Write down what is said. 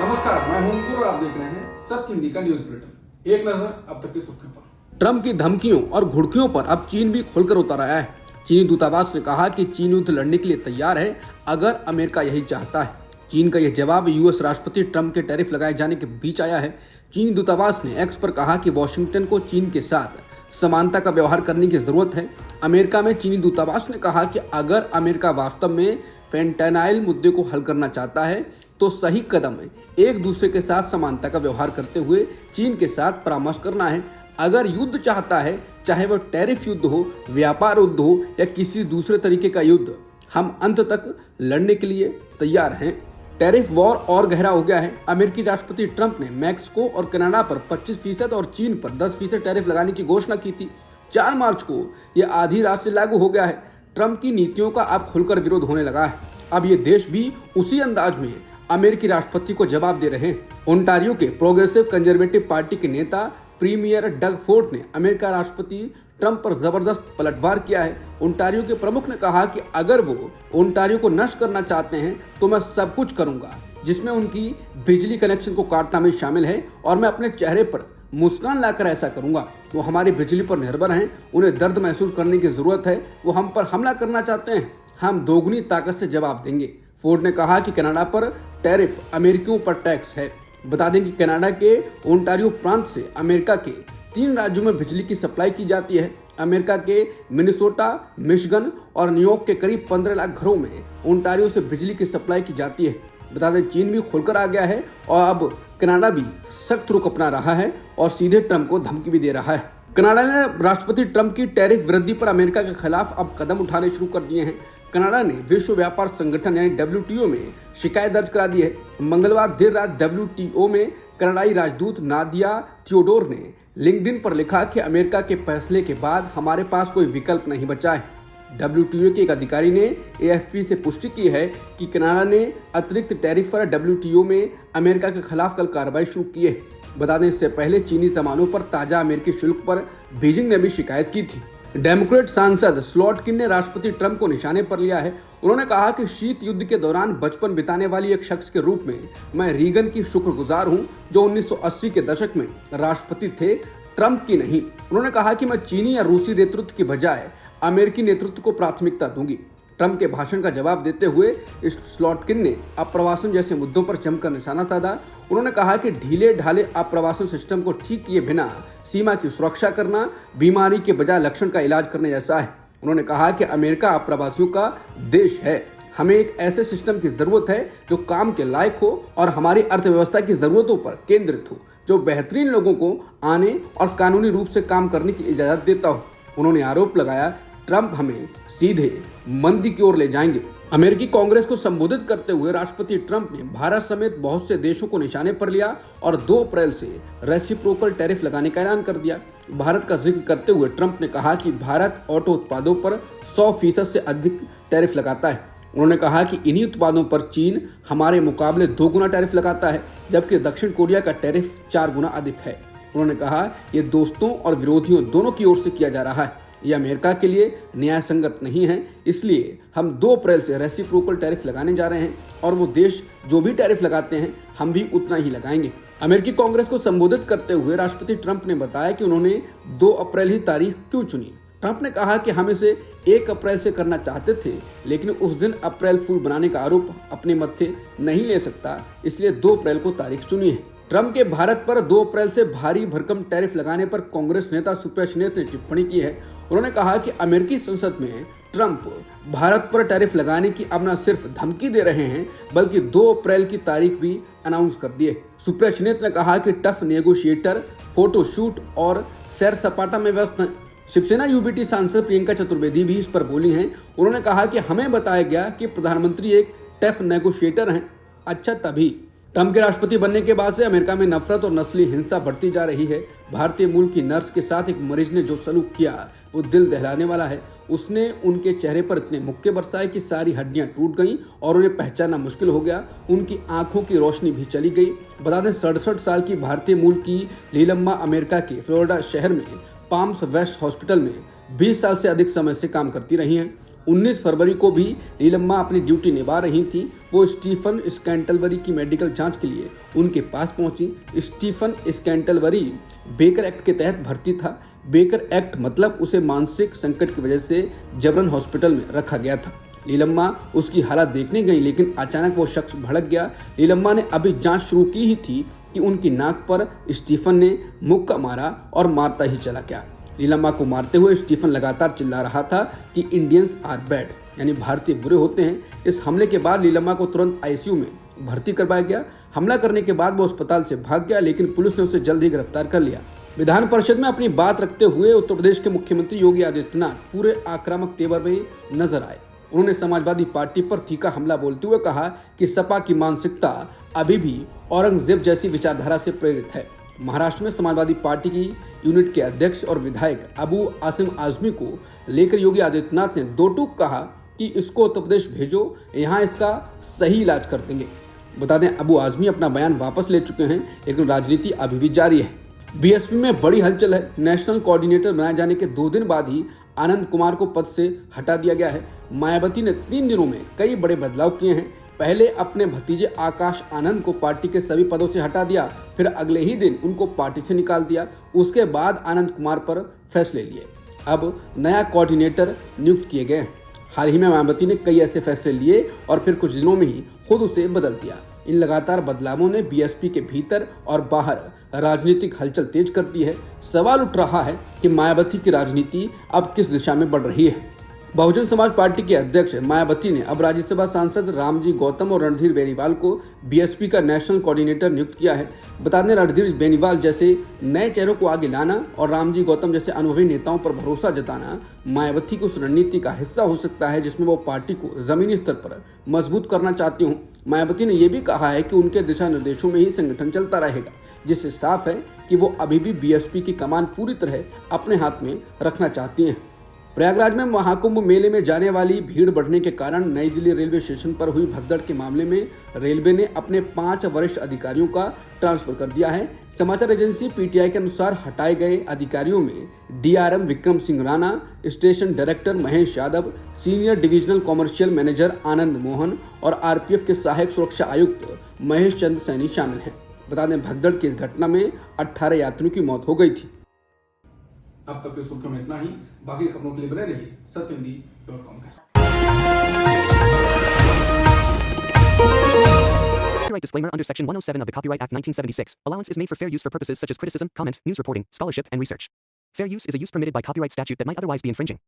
नमस्कार, मैं हूं अंकुर और आप देख रहे हैं सत्य हिंदी का न्यूज बुलेटिन। एक नजर अब तक की सुर्खियों पर। ट्रंप की धमकियों और घुड़कियों पर अब चीन भी खुलकर उतर आया है। चीनी दूतावास ने कहा कि चीन युद्ध लड़ने के लिए तैयार है अगर अमेरिका यही चाहता है। चीन का यह जवाब यूएस राष्ट्रपति ट्रंप के टैरिफ लगाए जाने के बीच आया है। चीनी दूतावास ने एक्स पर कहा कि वॉशिंगटन को चीन के साथ समानता का व्यवहार करने की जरूरत है। अमेरिका में चीनी दूतावास ने कहा कि अगर अमेरिका वास्तव में फेंटेनाइल मुद्दे को हल करना चाहता है तो सही कदम एक दूसरे के साथ समानता का व्यवहार करते हुए चीन के साथ परामर्श करना है। अगर युद्ध चाहता है, चाहे वह टैरिफ युद्ध हो, व्यापार युद्ध हो या किसी दूसरे तरीके का युद्ध, हम अंत तक लड़ने के लिए तैयार हैं। टैरिफ वॉर और गहरा हो गया है। अमेरिकी राष्ट्रपति ट्रंप ने मैक्सिको और कनाडा पर 25% और चीन पर 10% टैरिफ लगाने की घोषणा की थी। 4 मार्च को यह आधी रात से लागू हो गया है। ट्रंप की नीतियों का अब खुलकर विरोध होने लगा है। अब ये देश भी उसी अंदाज में अमेरिकी राष्ट्रपति को जवाब दे रहे हैं। ओंटारियो के प्रोग्रेसिव कंजर्वेटिव पार्टी के नेता प्रीमियर डग फोर्ट ने अमेरिका राष्ट्रपति ट्रंप पर जबरदस्त पलटवार किया है। ओंटारियो के प्रमुख ने कहा कि अगर वो ओंटारियो को नष्ट करना चाहते हैं तो मैं सब कुछ करूंगा, जिसमें उनकी बिजली कनेक्शन को काटना भी शामिल है, और मैं अपने चेहरे पर मुस्कान लाकर ऐसा करूंगा। वो हमारी बिजली पर निर्भर हैं, उन्हें दर्द महसूस करने की जरूरत है। वो हम पर हमला करना चाहते हैं, हम दोगुनी ताकत से जवाब देंगे। फोर्ड ने कहा कि कनाडा पर टैरिफ अमेरिकियों पर टैक्स है। बता दें कि कनाडा के ओंटारियो प्रांत से अमेरिका के 3 राज्यों में बिजली की सप्लाई की जाती है। अमेरिका के मिनेसोटा, मिशिगन और न्यूयॉर्क के करीब 15 लाख घरों में ओंटारियो से बिजली की सप्लाई की जाती है। बता दें चीन भी खुलकर आ गया है और अब कनाडा भी सख्त रुख अपना रहा है और सीधे ट्रंप को धमकी भी दे रहा है। कनाडा ने राष्ट्रपति ट्रंप की टैरिफ वृद्धि पर अमेरिका के खिलाफ अब कदम उठाने शुरू कर दिए हैं। कनाडा ने विश्व व्यापार संगठन यानी WTO में शिकायत दर्ज करा दी है। मंगलवार देर रात WTO में कनाडाई राजदूत नादिया थियोडोर ने लिंक्डइन पर लिखा कि अमेरिका के फैसले के बाद हमारे पास कोई विकल्प नहीं बचा है। WTO के एक अधिकारी ने AFP से पुष्टि की है कि कनाडा ने अतिरिक्त टैरिफ पर WTO में अमेरिका के खिलाफ कल कार्रवाई शुरू की है। बता दें इससे पहले चीनी सामानों पर ताजा अमेरिकी शुल्क पर बीजिंग ने भी शिकायत की थी। डेमोक्रेट सांसद स्लॉटकिन ने राष्ट्रपति ट्रंप को निशाने पर लिया है। उन्होंने कहा कि शीत युद्ध के दौरान बचपन बिताने वाली एक शख्स के रूप में मैं रीगन की शुक्रगुजार हूं, जो 1980 के दशक में राष्ट्रपति थे, ट्रंप की नहीं। उन्होंने कहा कि मैं चीनी या रूसी नेतृत्व की बजाय अमेरिकी नेतृत्व को प्राथमिकता दूंगी। ट्रंप के भाषण का जवाब देते हुए स्लॉटकिन ने अप्रवासन जैसे मुद्दों पर जमकर निशाना साधा। उन्होंने कहा कि ढीले ढाले अप्रवासन सिस्टम को ठीक किए बिना सीमा की सुरक्षा करना बीमारी के बजाय लक्षण का इलाज करने जैसा है। उन्होंने कहा कि अमेरिका अप्रवासियों का देश है। हमें एक ऐसे सिस्टम की जरूरत है जो काम के लायक हो और हमारी अर्थव्यवस्था की जरूरतों पर केंद्रित हो, जो बेहतरीन लोगों को आने और कानूनी रूप से काम करने की इजाजत देता हो। उन्होंने आरोप लगाया ट्रंप हमें सीधे मंदी की ओर ले जाएंगे। अमेरिकी कांग्रेस को संबोधित करते हुए राष्ट्रपति ट्रंप ने भारत समेत बहुत से देशों को निशाने पर लिया और 2 अप्रैल से रेसिप्रोकल टैरिफ लगाने का ऐलान कर दिया। भारत का जिक्र करते हुए ट्रंप ने कहा कि भारत ऑटो उत्पादों पर 100% से अधिक टैरिफ लगाता है। उन्होंने कहा कि इन्हीं उत्पादों पर चीन हमारे मुकाबले 2 गुना टैरिफ लगाता है, जबकि दक्षिण कोरिया का टैरिफ 4 गुना अधिक है। उन्होंने कहा ये दोस्तों और विरोधियों दोनों की ओर से किया जा रहा है। यह अमेरिका के लिए न्याय संगत नहीं है, इसलिए हम 2 अप्रैल से रेसिप्रोकल टैरिफ लगाने जा रहे हैं और वो देश जो भी टैरिफ लगाते हैं हम भी उतना ही लगाएंगे। अमेरिकी कांग्रेस को संबोधित करते हुए राष्ट्रपति ट्रंप ने बताया कि उन्होंने 2 अप्रैल ही तारीख क्यों चुनी। ट्रंप ने कहा कि हम इसे 1 अप्रैल से करना चाहते थे, लेकिन उस दिन अप्रैल फूल बनाने का आरोप अपने मत्थे नहीं ले सकता, इसलिए 2 अप्रैल को तारीख चुनी है। ट्रंप के भारत पर 2 अप्रैल से भारी भरकम टैरिफ लगाने पर कांग्रेस नेता सुप्रिया सुले ने टिप्पणी की है। उन्होंने कहा कि अमेरिकी संसद में ट्रंप भारत पर टैरिफ लगाने की अब न सिर्फ धमकी दे रहे हैं, बल्कि 2 अप्रैल की तारीख भी अनाउंस कर दी है। सुप्रिया सुले ने कहा कि टफ नेगोशिएटर फोटो शूट और सैर सपाटा में व्यस्त हैं। शिवसेना UBT सांसद प्रियंका चतुर्वेदी भी इस पर बोली हैं। उन्होंने कहा कि हमें बताया गया कि प्रधानमंत्री एक टफ नेगोशिएटर हैं। अच्छा, तभी ट्रंप के राष्ट्रपति बनने के बाद से अमेरिका में नफरत और नस्ली हिंसा बढ़ती जा रही है। भारतीय मूल की नर्स के साथ एक मरीज ने जो सलूक किया वो दिल दहलाने वाला है। उसने उनके चेहरे पर इतने मुक्के बरसाए कि सारी हड्डियां टूट गईं और उन्हें पहचानना मुश्किल हो गया। उनकी आंखों की रोशनी भी चली गई। बता दें 67 साल की भारतीय मूल की लीलम्मा अमेरिका के फ्लोरिडा शहर में पाम्स वेस्ट हॉस्पिटल में 20 साल से अधिक समय से काम करती रही हैं। 19 फरवरी को भी नीलम्मा अपनी ड्यूटी निभा रही थी। वो स्टीफन स्कैंटलबरी की मेडिकल जांच के लिए उनके पास पहुंची। स्टीफन स्कैंटलबरी बेकर एक्ट के तहत भर्ती था। बेकर एक्ट मतलब उसे मानसिक संकट की वजह से जबरन हॉस्पिटल में रखा गया था। नीलम्मा उसकी हालत देखने गई, लेकिन अचानक वो शख्स भड़क गया। नीलम्मा ने अभी जांच शुरू की ही थी कि उनकी नाक पर स्टीफन ने मुक्का मारा और मारता ही चला गया। नीलम्मा को मारते हुए स्टीफन लगातार चिल्ला रहा था कि इंडियंस आर बैड, यानी भारतीय बुरे होते हैं। इस हमले के बाद नीलम्मा को तुरंत आईसीयू में भर्ती करवाया गया। हमला करने के बाद वो अस्पताल से भाग गया, लेकिन पुलिस ने उसे जल्द ही गिरफ्तार कर लिया। विधान परिषद में अपनी बात रखते हुए उत्तर प्रदेश के मुख्यमंत्री योगी आदित्यनाथ पूरे आक्रामक तेवर में नजर आए। उन्होंने समाजवादी पार्टी पर तीखा हमला बोलते हुए कहा कि सपा की मानसिकता अभी भी औरंगजेब जैसी विचारधारा से प्रेरित है। महाराष्ट्र में समाजवादी पार्टी की यूनिट के अध्यक्ष और विधायक अबू आसिम आजमी को लेकर योगी आदित्यनाथ ने दो टूक कहा कि इसको उत्तर प्रदेश भेजो, यहाँ इसका सही इलाज कर देंगे। बता दें, अबू आजमी अपना बयान वापस ले चुके हैं, लेकिन राजनीति अभी भी जारी है। बीएसपी में बड़ी हलचल है। नेशनल कोऑर्डिनेटर बनाए जाने के 2 दिन बाद ही आनंद कुमार को पद से हटा दिया गया है। मायावती ने 3 दिनों में कई बड़े बदलाव किए हैं। पहले अपने भतीजे आकाश आनंद को पार्टी के सभी पदों से हटा दिया, फिर अगले ही दिन उनको पार्टी से निकाल दिया। उसके बाद आनंद कुमार पर फैसले लिए। अब नया कोऑर्डिनेटर नियुक्त किए गए। हाल ही में मायावती ने कई ऐसे फैसले लिए और फिर कुछ दिनों में ही खुद उसे बदल दिया। इन लगातार बदलावों ने बीएसपी के भीतर और बाहर राजनीतिक हलचल तेज कर दी है। सवाल उठ रहा है कि मायावती की राजनीति अब किस दिशा में बढ़ रही है। बहुजन समाज पार्टी के अध्यक्ष मायावती ने अब राज्यसभा सांसद रामजी गौतम और रणधीर बेनीवाल को बीएसपी का नेशनल कोऑर्डिनेटर नियुक्त किया है। बता दें, रणधीर बेनीवाल जैसे नए चेहरों को आगे लाना और रामजी गौतम जैसे अनुभवी नेताओं पर भरोसा जताना मायावती की उस रणनीति का हिस्सा हो सकता है जिसमें वो पार्टी को जमीनी स्तर पर मजबूत करना चाहती हूँ। मायावती ने यह भी कहा है कि उनके दिशा निर्देशों में ही संगठन चलता रहेगा, जिससे साफ है कि वो अभी भी बीएसपी की कमान पूरी तरह अपने हाथ में रखना चाहती हैं। प्रयागराज में महाकुंभ मेले में जाने वाली भीड़ बढ़ने के कारण नई दिल्ली रेलवे स्टेशन पर हुई भगदड़ के मामले में रेलवे ने अपने 5 वरिष्ठ अधिकारियों का ट्रांसफर कर दिया है। समाचार एजेंसी पीटीआई के अनुसार हटाए गए अधिकारियों में DRM Vikram Singh Rana, station director Mahesh Yadav, senior divisional commercial manager Anand Mohan और आरपीएफ के सहायक सुरक्षा आयुक्त महेश चंद्र सैनी शामिल हैं। बता दें, भगदड़ की इस घटना में 18 यात्रियों की मौत हो गई थी। अब तक की सुर्खियों में इतना ही। बाकी खबरों के लिए बने रहिए सत्यहिंदी.com के साथ। Copyright disclaimer under Section 107 of the Copyright Act 1976. Allowance is made for fair use for purposes such as criticism, comment, news reporting, scholarship, and research. Fair use is a use permitted by copyright statute that might otherwise be infringing.